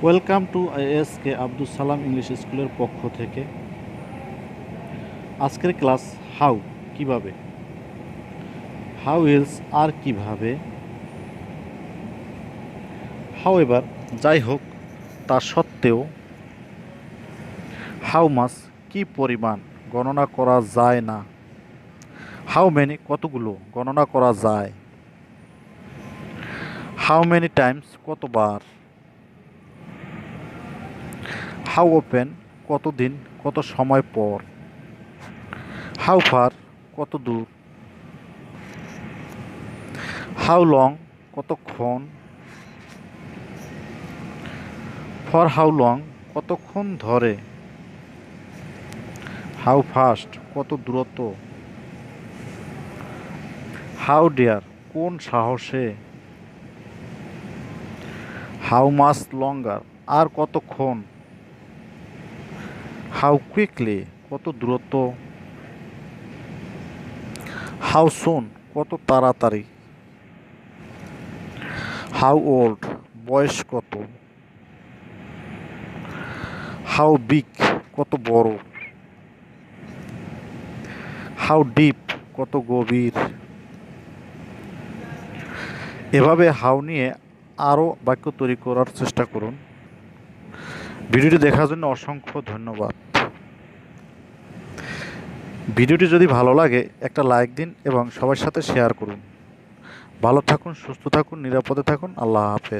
Welcome to S K Abdul Salam English স্কুলের পক্ষ থেকে আজকের ক্লাস হাউ কিভাবে, হাউ ইলস আর কিভাবে, হাউ এভার যাই হোক তা সত্ত্বেও, হাউ মাস কি পরিমাণ গণনা করা যায় না, হাউ মেনি কতগুলো গণনা করা যায়, হাউ মেনি টাইমস কতবার, হাউ ওপেন কতদিন কত সময় পর, হাউ ফার কত দূর, হাউ লং কতক্ষণ, ফর হাউ লং কতক্ষণ ধরে, হাউ ফাস্ট কত দূরত্ব, হাউ ডেয়ার কোন সাহসে, হাউ মাস লঙ্গার আর কতক্ষণ, হাউ কুইকলি কত দূরত্ব, হাউ সুন কত তাড়াতাড়ি, হাউ ওল্ড বয়স কত, হাউ বিগ কত বড়, হাউ ডিপ কত গভীর। এভাবে হাউ নিয়ে আরও বাক্য তৈরি করার চেষ্টা করুন। ভিডিওটি দেখার জন্য অসংখ্য ধন্যবাদ। ভিডিওটি যদি ভালো লাগে একটা লাইক দিন এবং সবার সাথে শেয়ার করুন। ভালো থাকুন, সুস্থ থাকুন, নিরাপদে থাকুন। আল্লাহ হাফেজ।